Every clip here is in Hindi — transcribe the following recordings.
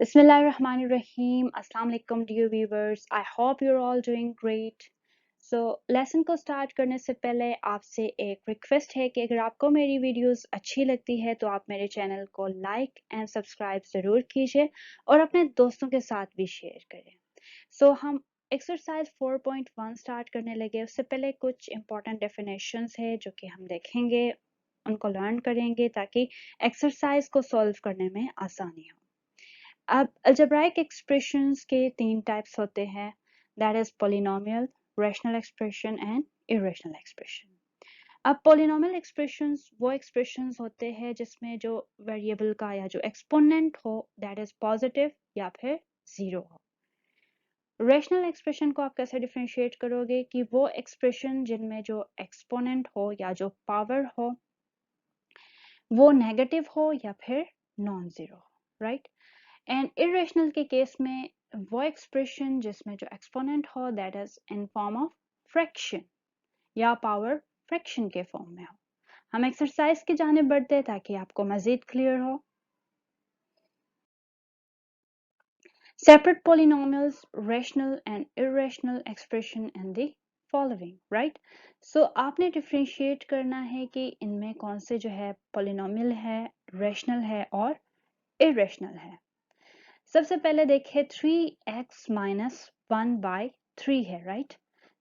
Bismillahirrahmanirrahim. Assalamu alaikum dear viewers. I hope you're all doing great. So lesson को स्टार्ट करने से पहले आपसे एक रिक्वेस्ट है कि अगर आपको मेरी वीडियोस अच्छी लगती है तो आप मेरे चैनल को लाइक एंड सब्सक्राइब ज़रूर कीजिए और अपने दोस्तों के साथ भी शेयर करें। So हम एक्सरसाइज 4.1 स्टार्ट करने लगे। उससे पहले कुछ इंपॉर्टेंट डेफिनेशंस है जो कि हम देखेंगे, उनको लर्न करेंगे ताकि एक्सरसाइज को सॉल्व करने में आसानी हो। अब अलजेब्राइक एक्सप्रेशंस के तीन टाइप्स होते हैं, that is polynomial, rational expression and irrational expression. अब पॉलिनोमियल एक्सप्रेशंस वो एक्सप्रेशंस होते हैं जिसमें जो वेरिएबल का या जो एक्सपोनेंट हो दैट इज पॉजिटिव या फिर जीरो हो। रैशनल एक्सप्रेशन को आप कैसे डिफरेंशिएट करोगे कि वो एक्सप्रेशन जिनमें जो एक्सपोनेंट हो या जो पावर हो वो नेगेटिव हो या फिर नॉन जीरो हो, राइट। एंड इरेशनल के केस में वो एक्सप्रेशन जिसमें जो एक्सपोनेंट हो that is in form of fraction या पावर फ्रैक्शन के फॉर्म में हो। हम एक्सरसाइज की जाने बढ़ते हैं ताकि आपको मजीद क्लियर हो। Separate polynomials, rational and irrational expression in the following, right. So आपने डिफरेंशिएट करना है कि इनमें कौन से जो है पॉलिनोमियल है, रैशनल है और इरेशनल है। सबसे पहले देखिए 3x माइनस 1/3 है, राइट।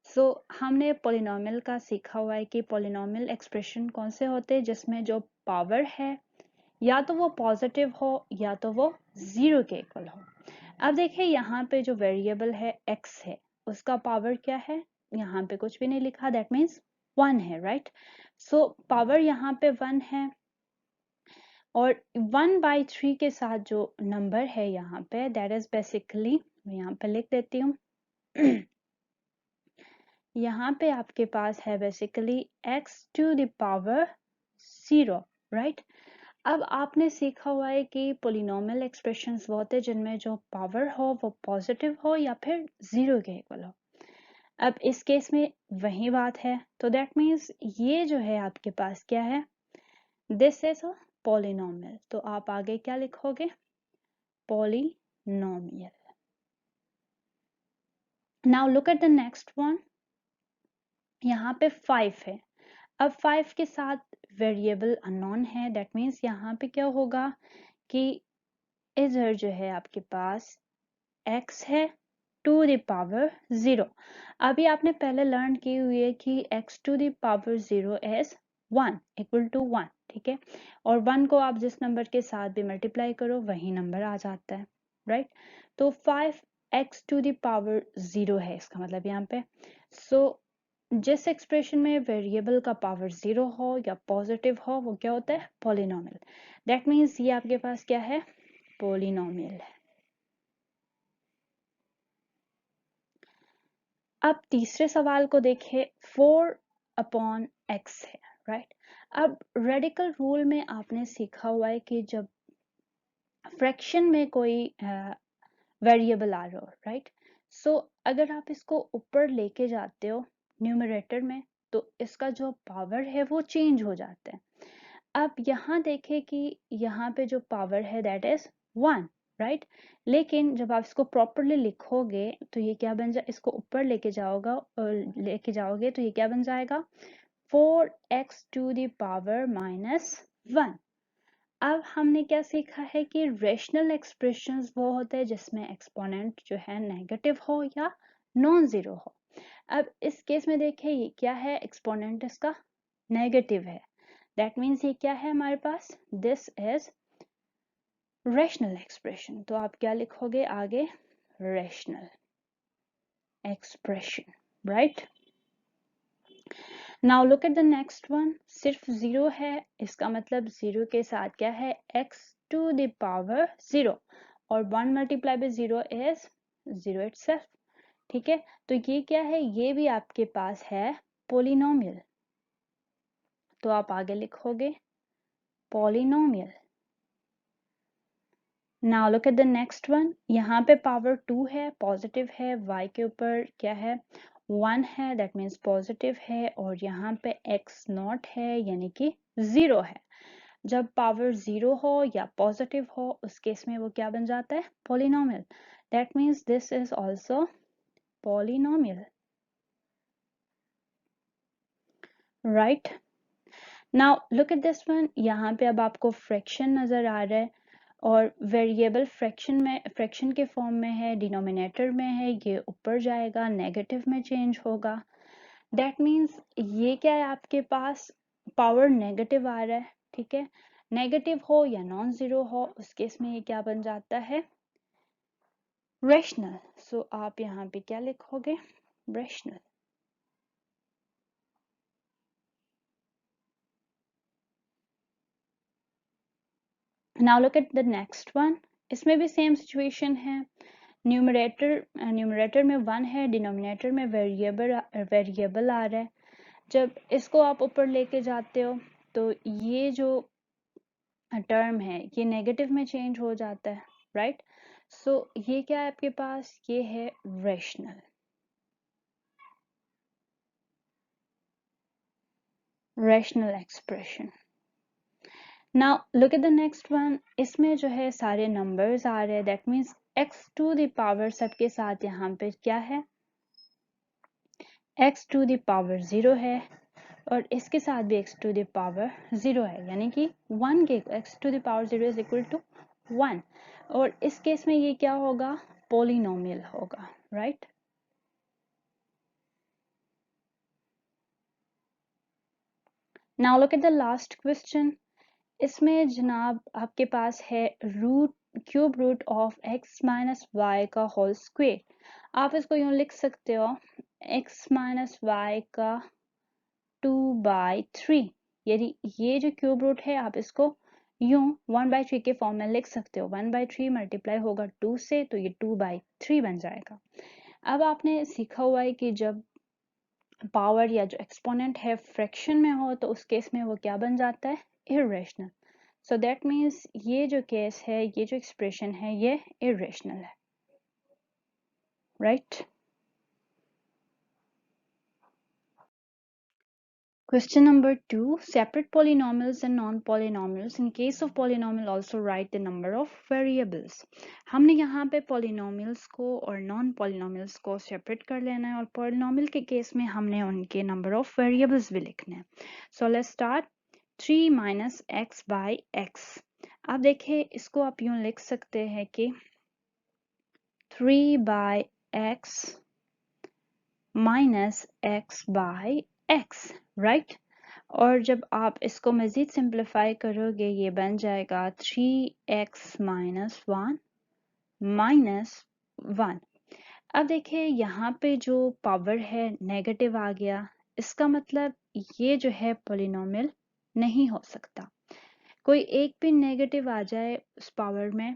सो हमने पॉलिनोमियल का सीखा हुआ है कि पॉलिनोमियल एक्सप्रेशन कौन से होते हैं जिसमें जो पावर है या तो वो पॉजिटिव हो या तो वो जीरो के इक्वल हो। अब देखिए यहाँ पे जो वेरिएबल है x है उसका पावर क्या है, यहाँ पे कुछ भी नहीं लिखा, दैट मीन्स 1 है, राइट। सो पावर यहाँ पे 1 है और 1/3 के साथ जो नंबर है यहाँ पे दैट इज बेसिकली, मैं यहाँ पे लिख देती हूँ यहाँ पे आपके पास है basically x to the power 0, right. अब आपने सीखा हुआ है कि पोलिनोमियल एक्सप्रेशंस वो होते हैं जिनमें जो पावर हो वो पॉजिटिव हो या फिर जीरो के इक्वल हो। अब इस केस में वही बात है, तो दैट मीन्स ये जो है आपके पास क्या है, दिस इज अ पॉलिनोमियल। तो आप आगे क्या लिखोगे, polynomial. Now look at the next one. यहाँ पे 5 है। अब 5 के साथ वेरिएबल अननोन है, दैट मीन्स यहाँ पे क्या होगा कि इधर जो है आपके पास x है टू द पावर 0। अभी आपने पहले लर्न की हुई है कि x to the power 0 is 1 equal to 1, ठीक है। और 1 को आप जिस नंबर के साथ भी मल्टीप्लाई करो वही नंबर आ जाता है, राइट। तो 5x टू द पावर 0 है इसका मतलब यहाँ पे। सो जिस एक्सप्रेशन में वेरिएबल का पावर 0 हो या पॉजिटिव हो वो क्या होता है, पॉलिनोमियल। दैट मीन्स ये आपके पास क्या है, पॉलिनोमियल है। अब तीसरे सवाल को देखिए, 4/x है, राइट। अब रेडिकल रूल में आपने सीखा हुआ है कि जब फ्रैक्शन में कोई वेरिएबल आ रहा हो, राइट। सो अगर आप इसको ऊपर लेके जाते हो न्यूमरेटर में तो इसका जो पावर है वो चेंज हो जाता है। अब यहाँ देखें कि यहाँ पे जो पावर है दैट इज 1, राइट। लेकिन जब आप इसको प्रॉपरली लिखोगे तो ये क्या बन जाए, इसको ऊपर लेके जाओगे तो ये क्या बन जाएगा, 4x टू द पावर -1। अब हमने क्या सीखा है कि रेशनल एक्सप्रेशंस वो होते हैं जिसमें एक्सपोनेंट जो है नेगेटिव हो या नॉन जीरो हो। अब इस केस में देखिए ये क्या है, एक्सपोनेंट इसका नेगेटिव है, दैट मीन्स ये क्या है हमारे पास, दिस इज रैशनल एक्सप्रेशन। तो आप क्या लिखोगे आगे, rational expression, right. Now look at the next one, सिर्फ 0 है, इसका मतलब 0 के साथ क्या है, x टू द पावर 0 और 1 मल्टीप्लाई बाय 0 इज 0 इटसेल्फ, ठीक है। तो ये क्या है, ये भी आपके पास है पोलिनोमियल। तो आप आगे लिखोगे polynomial. Now look at the next one, यहाँ पे पावर 2 है, पॉजिटिव है, y के ऊपर क्या है 1 है, दैट मीन्स पॉजिटिव है, और यहाँ पे x नॉट है यानी कि 0 है। जब पावर 0 हो या पॉजिटिव हो उस केस में वो क्या बन जाता है? Polynomial. That means this is also polynomial, right. Now look at this one, यहाँ पे अब आपको फ्रैक्शन नजर आ रहा है और वेरिएबल फ्रैक्शन के फॉर्म में है, डिनोमिनेटर में है, ये ऊपर जाएगा, नेगेटिव में चेंज होगा। दैट मीन्स ये क्या है आपके पास? पावर नेगेटिव आ रहा है, ठीक है। नेगेटिव हो या नॉन जीरो हो उस केस में ये क्या बन जाता है? रेशनल। सो आप यहाँ पे क्या लिखोगे? Rational. Now look at the next one, इसमें भी सेम सिचुएशन है। न्यूमरेटर में 1 है, डिनोमिनेटर में वेरिएबल आ रहा है। जब इसको आप ऊपर लेके जाते हो तो ये जो टर्म है ये नेगेटिव में चेंज हो जाता है, राइट। सो ये क्या है आपके पास? ये है rational, rational expression. Now look at the next one, इसमें जो है सारे नंबर्स आ रहे हैं, that means x to the power सबके साथ यहाँ पे क्या है? x टू द पावर 0 है और इसके साथ भी x टू द पावर 0 है, यानी कि 1 के x to the power 0 is equal to 1। और इस केस में ये क्या होगा? पॉलिनोमियल होगा, right. Now look at the last question, इसमें जनाब आपके पास है cube root of x minus y का होल स्क्वेयर। आप इसको यूं लिख सकते हो x माइनस वाई का 2/3। यदि ये जो क्यूब रूट है आप इसको यूं 1/3 के फॉर्म में लिख सकते हो। 1/3 मल्टीप्लाई होगा 2 से तो ये 2/3 बन जाएगा। अब आपने सीखा हुआ है कि जब पावर या जो एक्सपोनेंट है फ्रैक्शन में हो तो उस केस में वो क्या बन जाता है? इर्रेशनल। सो दैट मीन्स ये जो केस है, ये जो एक्सप्रेशन है, ये इर्रेशनल है, right. Question number 2, separate polynomials and non-polynomials. In case of polynomial, also write the number of variables. हमने यहाँ पे polynomials को और non-polynomials को separate कर लेना है और polynomial के केस में हमने उनके number of variables भी लिखने हैं। So let's start 3 minus x by x. अब देखिए इसको आप यूं लिख सकते हैं कि 3 by x minus x by x, right? और जब आप इसको मजीद सिंप्लीफाई करोगे ये बन जाएगा 3x माइनस 1 माइनस 1। अब देखिए यहाँ पे जो पावर है नेगेटिव आ गया, इसका मतलब ये जो है पॉलिनोमियल नहीं हो सकता। कोई एक भी नेगेटिव आ जाए उस पावर में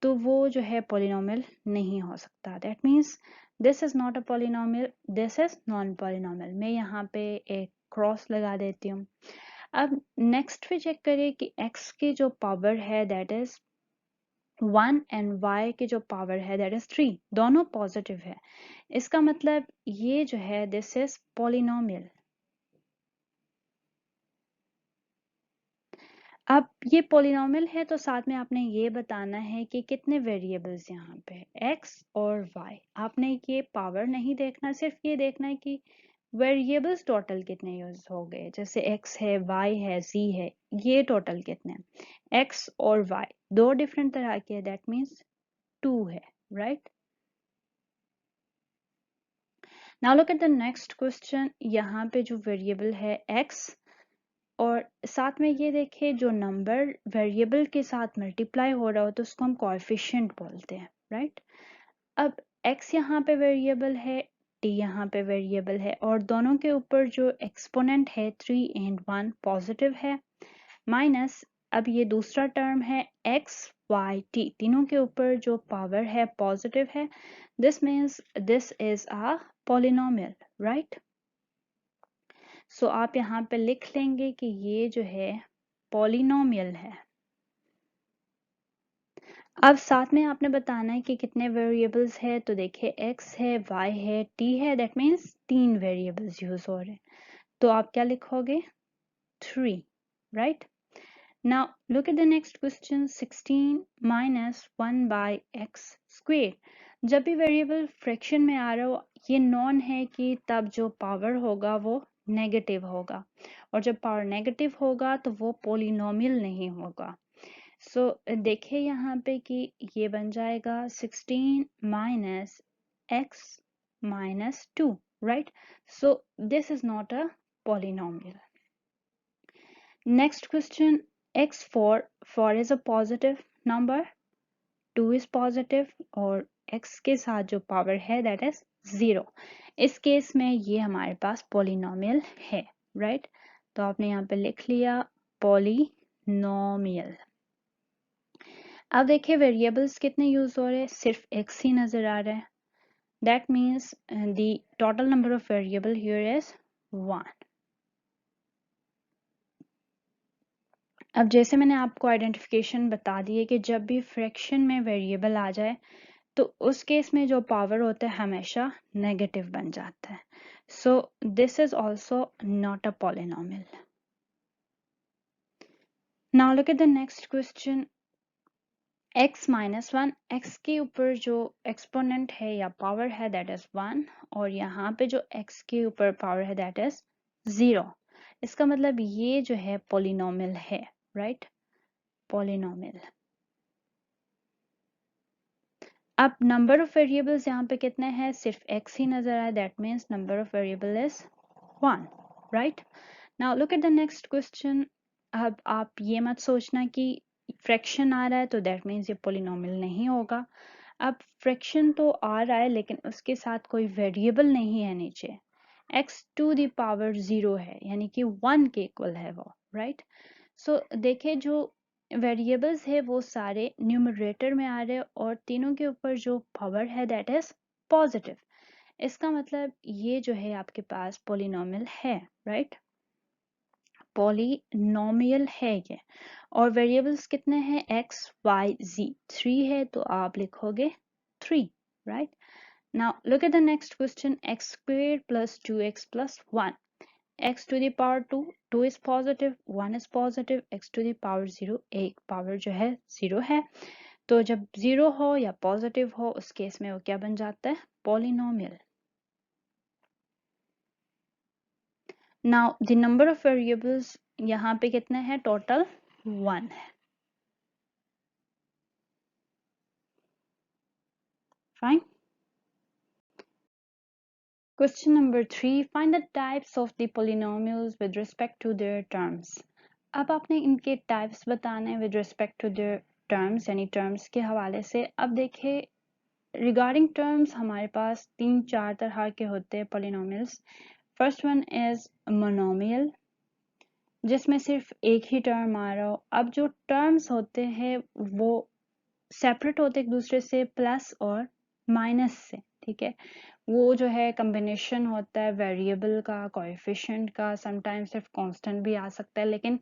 तो वो जो है पॉलिनोमियल नहीं हो सकता। That means this is not a polynomial, this is non polynomial. मैं यहाँ पे एक क्रॉस लगा देती हूँ। अब नेक्स्ट पे चेक करिए कि x की जो पावर है दैट इज 1 एंड y की जो पावर है दैट इज 3, दोनों पॉजिटिव है। इसका मतलब ये जो है दिस इज पॉलिनोमियल। अब ये पॉलिनोमियल है तो साथ में आपने ये बताना है कि कितने वेरिएबल्स यहाँ पे x और y। आपने ये पावर नहीं देखना, सिर्फ ये देखना है कि वेरिएबल्स टोटल कितने यूज हो गए। जैसे x है, y है, z है, ये टोटल कितने? x और y दो डिफरेंट तरह के, दैट मीन्स 2 है, right. Now look at the next question, यहाँ पे जो वेरिएबल है x और साथ में ये देखिए जो नंबर वेरिएबल के साथ मल्टीप्लाई हो रहा हो तो उसको हम कोएफिशिएंट बोलते हैं, राइट। अब x यहाँ पे वेरिएबल है, t यहाँ पे वेरिएबल है और दोनों के ऊपर जो एक्सपोनेंट है 3 एंड 1 पॉजिटिव है, माइनस अब ये दूसरा टर्म है x y t, तीनों के ऊपर जो पावर है पॉजिटिव है। This means this is a polynomial, right. So आप यहाँ पे लिख लेंगे कि ये जो है पॉलिनोमियल है। अब साथ में आपने बताना है कि कितने वेरिएबल्स है, तो देखिए x है, y है, t है, दैट मीन्स 3 वेरिएबल्स यूज हो रहे हैं। तो आप क्या लिखोगे? 3, right. Now look at the next question. 16 minus 1 by x square. जब भी वेरिएबल फ्रैक्शन में आ रहा हो, ये नॉन है कि तब जो पावर होगा वो नेगेटिव होगा, और जब पावर नेगेटिव होगा तो वो पोलिनोमियल नहीं होगा। सो देखिए यहाँ पे कि ये बन जाएगा 16 minus x minus 2, right? So this is not a polynomial. Next question, x4 is a positive number, 2 is positive, और x के साथ जो पावर है that is 0। इस केस में ये हमारे पास polynomial है, right? तो आपने यहाँ पे लिख लिया polynomial। अब देखिए वेरिएबल्स कितने यूज हो रहे हैं, सिर्फ x ही नजर आ रहा है। That means the total number of variable here is 1. अब जैसे मैंने आपको आइडेंटिफिकेशन बता दी है कि जब भी फ्रैक्शन में वेरिएबल आ जाए तो उस केस में जो पावर होता है हमेशा नेगेटिव बन जाता है। So this is also not a polynomial. Now look at the next question. x minus 1, x के ऊपर जो एक्सपोनेंट है या पावर है दैट इज 1, और यहाँ पे जो x के ऊपर पावर है दैट इज 0। इसका मतलब ये जो है पॉलिनोमियल है, राइट? पॉलिनोमियल। अब नंबर ऑफ वेरिएबल्स यहाँ पे कितने हैं, सिर्फ x ही नजर आए, that means number of variable is 1, right? Now look at the next question. अब आप ये मत सोचना कि फ्रैक्शन आ रहा है तो दैट मीन्स ये पॉलिनोमियल नहीं होगा। अब फ्रैक्शन तो आ रहा है लेकिन उसके साथ कोई वेरिएबल नहीं है नीचे, x टू द पावर 0 है, यानी कि 1 के इक्वल है वो, राइट? सो देखिए जो वेरिएबल्स है वो सारे न्यूमरेटर में आ रहे हैं और तीनों के ऊपर जो पावर है दैट इज पॉजिटिव। इसका मतलब ये जो है आपके पास पॉलिनोमियल है, राइट? पॉलिनोमियल है ये। और वेरिएबल्स कितने हैं, x y z, 3 है तो आप लिखोगे 3, right? Now look at the next question. x square plus 2x plus 1, x to the power 2, 2 is positive, 1 is positive, x to the power 0, एक पावर जो है 0 है। तो जब 0 हो या पॉजिटिव हो उस केस में वो क्या बन जाता है, polynomial. Now the number of variables यहाँ पे कितने हैं, टोटल 1 है, fine. Question number 3, find the types of the polynomials with respect to their terms. अब आपने इनके टाइप्स बताने हैं with respect to their terms, यानी टर्म्स के हवाले से। अब देखिए रिगार्डिंग टर्म्स हमारे पास 3-4 तरह के होते हैं polynomials. First one is monomial, जिसमें सिर्फ एक ही टर्म आ रहा हो। अब जो टर्म्स होते हैं वो सेपरेट होते एक दूसरे से प्लस और माइनस से, ठीक है? वो जो है कॉम्बिनेशन होता है वेरिएबल का, कोएफिशिएंट का, समटाइम्स सिर्फ कांस्टेंट भी आ सकता है, लेकिन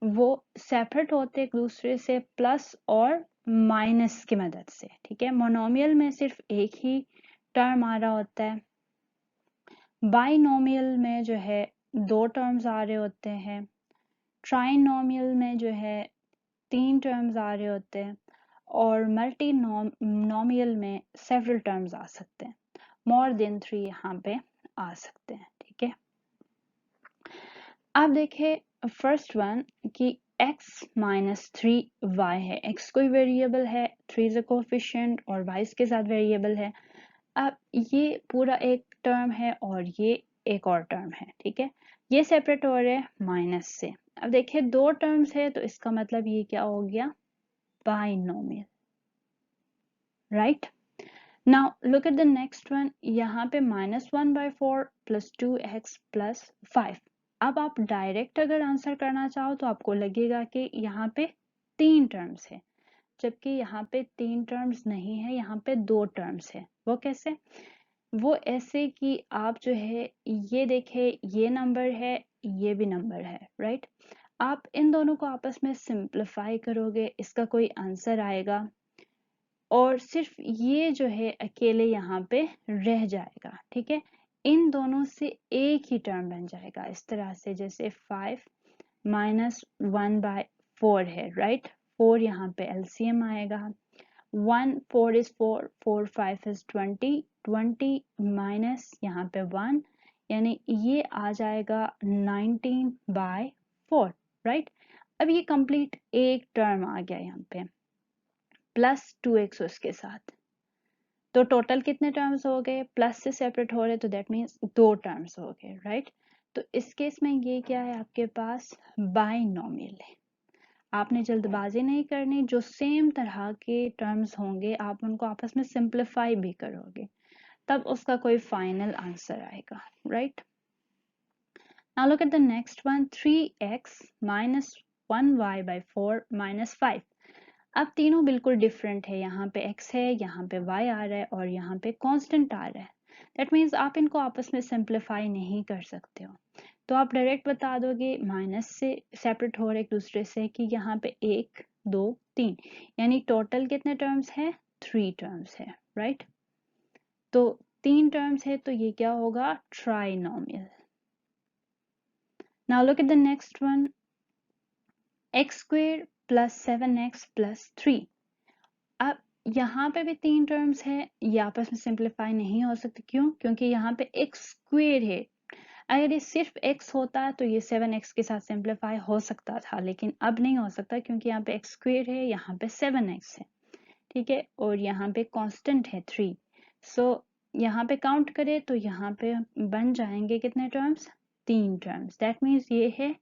वो सेपरेट होते एक दूसरे से प्लस और माइनस की मदद से, ठीक है? मोनोमियल में सिर्फ एक ही टर्म आ रहा होता है। बाइनोमियल में जो है 2 टर्म्स आ रहे होते हैं। ट्राइनोमियल में जो है 3 टर्म्स आ रहे होते हैं, और मल्टीनोमियल में सेवरल टर्म्स आ सकते हैं, मोर देन 3 यहाँ पे आ सकते हैं, ठीक है? अब देखें फर्स्ट वन कि x माइनस 3y है, x कोई वेरिएबल है, 3 इज अ कोएफिशिएंट और y इसके साथ वेरिएबल है। अब ये पूरा एक टर्म है और ये एक और टर्म है, ठीक है? ये सेपरेट हो रहे हैं माइनस से। अब देखिए 2 टर्म्स है तो इसका मतलब ये क्या हो गया, binomial, right? Now look at the next one. यहाँ पे -1/4 प्लस 2x प्लस 5। अब आप डायरेक्ट अगर आंसर करना चाहो तो आपको लगेगा कि यहाँ पे 3 टर्म्स है, जबकि यहाँ पे 3 टर्म्स नहीं है, यहाँ पे 2 टर्म्स है। वो कैसे? वो ऐसे कि आप जो है ये देखे, ये नंबर है, ये भी नंबर है, राइट? आप इन दोनों को आपस में सिंप्लीफाई करोगे, इसका कोई आंसर आएगा, और सिर्फ ये जो है अकेले यहाँ पे रह जाएगा, ठीक है? इन दोनों से एक ही टर्म बन जाएगा, इस तरह से, जैसे 5 माइनस 1/4 4 है, राइट। 4 यहाँ पे एलसीएम आएगा। 1 4 इज 4, 4 5 इज 20, 20 माइनस यहाँ पे 1, यानी ये आ जाएगा 19/4, राइट। अब ये कंप्लीट एक टर्म आ गया यहाँ पे प्लस 2x उसके साथ, तो टोटल कितने टर्म्स हो गए, प्लस से सेपरेट हो रहे तो दैट मीन्स 2 टर्म्स हो गए, राइट। तो इस केस में ये क्या है आपके पास, बाइनोमियल है। आपने जल्दबाजी नहीं करनी, जो सेम तरह के टर्म्स होंगे आप उनको आपस में सिंप्लीफाई भी करोगे, तब उसका कोई फाइनल आंसर आएगा, right. Now look at the next one, 3x minus 1y/4 minus 5। अब तीनों बिल्कुल डिफरेंट है, यहाँ पे x है, यहाँ पे y आ रहा है और यहाँ पे कांस्टेंट आ रहा है। दैट मीन्स आप इनको आपस में सिंप्लीफाई नहीं कर सकते हो, तो आप डायरेक्ट बता दोगे माइनस से सेपरेट हो रहे एक दूसरे से कि यहाँ पे 1 2 3, यानी टोटल कितने टर्म्स है, 3 टर्म्स है, राइट। तो 3 टर्म्स है तो ये क्या होगा, trinomial. Now look at the next one, x² + 7x + 3। अब यहाँ पे भी 3 टर्म्स है, ये आपस में सिंप्लीफाई नहीं हो सकते, क्यों, क्योंकि यहाँ पे x² है। अगर ये सिर्फ x होता तो ये 7x के साथ सिंप्लीफाई हो सकता था, लेकिन अब नहीं हो सकता क्योंकि यहाँ पे x² है, यहाँ पे 7x है, ठीक है, और यहाँ पे कांस्टेंट है 3। सो यहाँ पे काउंट करें तो यहाँ पे बन जाएंगे कितने टर्म्स, 3 टर्म्स। दैट मीन्स ये है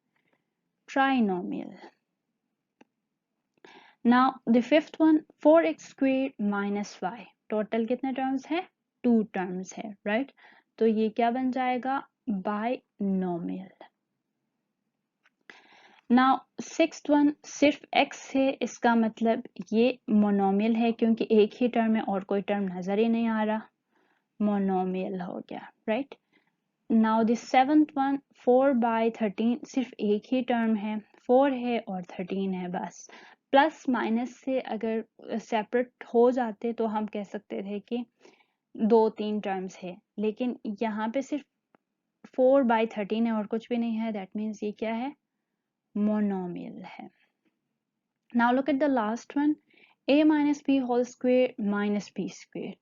trinomial. Now the fifth one, 4x² - y। Total कितने टर्म्स है, 2 टर्म्स है, राइट। तो ये क्या बन जाएगा, बाइनोमियल। नाउ सिक्स्थ वन, सिर्फ x है, इसका मतलब ये मोनोमियल है, क्योंकि एक ही टर्म है और कोई टर्म नजर ही नहीं आ रहा, मोनोमियल हो गया, right. Now the seventh one, 4/13, सिर्फ एक ही टर्म है, 4 है और 13 है बस। प्लस माइनस से अगर सेपरेट हो जाते तो हम कह सकते थे कि 2-3 टर्म्स है, लेकिन यहाँ पे सिर्फ 4/13 है और कुछ भी नहीं है, दैट मीन्स ये क्या है, मोनोमियल है। Now look at the last one, a - b whole square minus b²।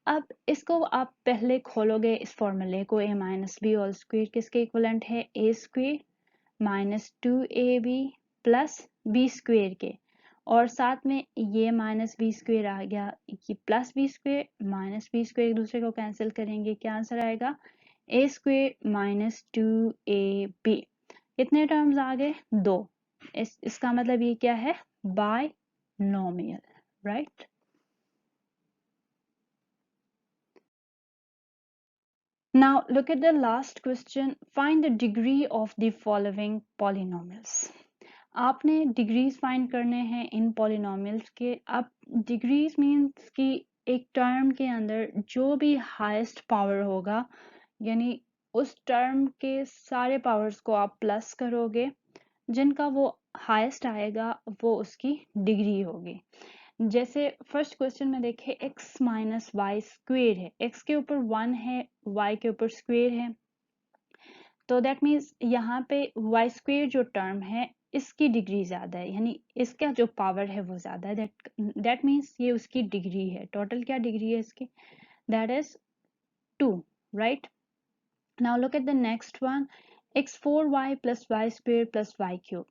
अब इसको आप पहले खोलोगे इस फॉर्मूले को, a - b होल स्क्वायर किसके इक्वलेंट है, a² - 2ab प्लस b² के, और साथ में ये -b² आ गया, ये +b² -b² एक दूसरे को कैंसिल करेंगे, क्या आंसर आएगा, a² - 2ab। कितने टर्म्स आ गए, 2। इसका मतलब ये क्या है, binomial, right. Now look at the last question. Find the degree of the following polynomials. आपने डिग्रीज फाइंड करने हैं इन पॉलिनोमियल्स के। अब डिग्रीज मीन्स कि एक टर्म के अंदर जो भी हाईएस्ट पावर होगा, यानी उस टर्म के सारे पावर्स को आप प्लस करोगे, जिनका वो हाईएस्ट आएगा वो उसकी डिग्री होगी। जैसे फर्स्ट क्वेश्चन में देखे x - y² है, x के ऊपर 1 है, y के ऊपर स्क्वेयर है, तो दैट मीन्स यहाँ पे y² जो टर्म है इसकी डिग्री ज्यादा है, यानी इसका जो पावर है वो ज्यादा है, दैट मीन्स ये उसकी डिग्री है। टोटल क्या डिग्री है इसकी, that is 2, right. Now look at the next one, x4y + y² + y³।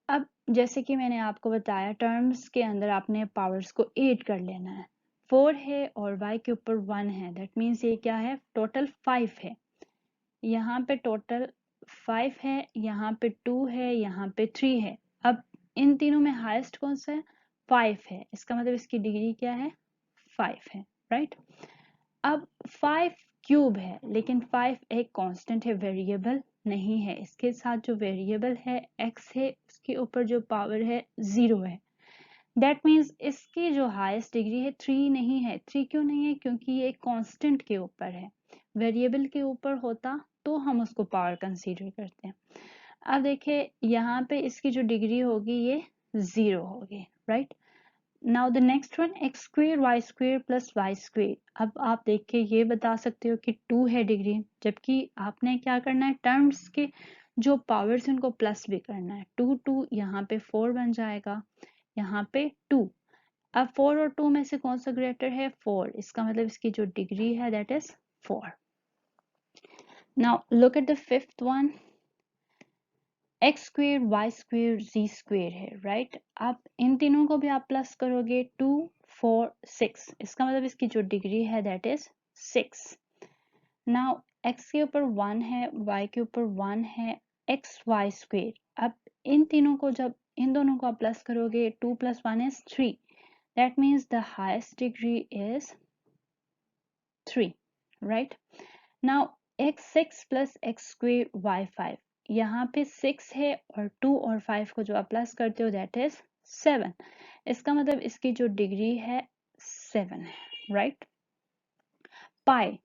अब जैसे कि मैंने आपको बताया टर्म्स के अंदर आपने पावर्स को ऐड कर लेना है, 4 है और y के ऊपर 1 है, दैट मीन्स ये क्या है, टोटल 5 है। यहाँ पे टोटल 5 है, यहाँ पे 2 है, यहाँ पे 3 है। अब इन तीनों में हाईएस्ट कौन सा है, 5 है, इसका मतलब इसकी डिग्री क्या है, 5 है, राइट। अब 5³ है, लेकिन 5 एक कांस्टेंट है, वेरिएबल नहीं है, इसके साथ जो वेरिएबल है x है, उसके ऊपर जो पावर है 0 है। दैट मीन्स इसकी जो हाईएस्ट डिग्री है 3 नहीं है। 3 क्यों नहीं है, क्योंकि ये कांस्टेंट के ऊपर है, वेरिएबल के ऊपर होता तो हम उसको पावर कंसीडर करते हैं। अब देखिए यहाँ पे इसकी जो डिग्री होगी ये 0 होगी, right. Now the next one, x² y² + y²। अब आप देख के ये बता सकते हो कि 2 है डिग्री, जबकि आपने क्या करना है, टर्म्स के जो पावर्स उनको प्लस भी करना है। 2 2 यहाँ पे 4 बन जाएगा, यहाँ पे 2। अब 4 और 2 में से कौन सा ग्रेटर है? 4। इसका मतलब इसकी जो डिग्री है that is 4। Now look at the fifth one, x square y square z square है, राइट। अब इन तीनों को भी आप प्लस करोगे, 2 4 6, इसका मतलब इसकी जो डिग्री है दैट इज 6। नाउ एक्स के ऊपर 1 है, वाई के ऊपर 1 है, एक्स वाई स्क्वेयर। अब इन तीनों को जब इन दोनों को आप प्लस करोगे, 2 + 1 is 3, that means the highest degree is 3, right? Now x6 plus x square y5, यहाँ पे 6 है और 2 और 5 को जो आप प्लस करते हो दैट इज 7। इसका मतलब इसकी जो डिग्री है 7 है, राइट। पाई,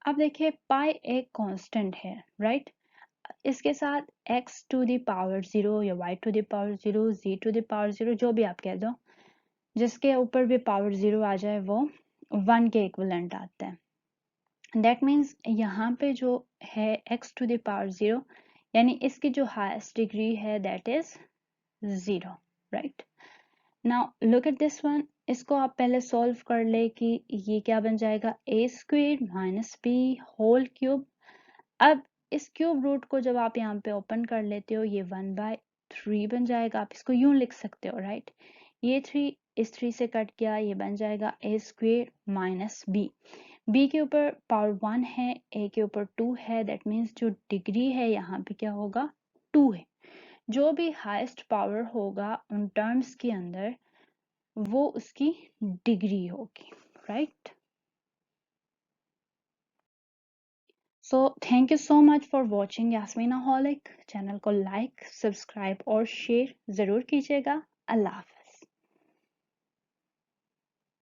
अब देखिए पाई एक कांस्टेंट है, राइट। इसके साथ x टू द पावर 0 या y to the power 0, z to the power 0, जो भी आप कह दो, जिसके ऊपर भी पावर 0 आ जाए वो 1 के इक्विवेलेंट आता है। दैट मीन्स यहाँ पे जो है x टू द पावर 0, यानी इसकी जो हाईएस्ट डिग्री है that is 0, right. Now look at this one, इसको आप पहले सॉल्व कर ले कि ये क्या बन जाएगा, a square minus b whole cube. अब इस क्यूब रूट को जब आप यहाँ पे ओपन कर लेते हो, ये 1/3 बन जाएगा। आप इसको यूं लिख सकते हो, राइट। ये 3 इस 3 से कट गया, ये बन जाएगा a square minus b. B के ऊपर पावर 1 है, ए के ऊपर 2 है, दैट मीन्स जो डिग्री है यहाँ पे क्या होगा, 2 है। जो भी हाईएस्ट पावर होगा उन टर्म्स के अंदर वो उसकी डिग्री होगी, right. So thank you so much for watching Yasmina हॉलिक। Channel को लाइक, सब्सक्राइब और शेयर जरूर कीजिएगा। अल्लाह हाफिज।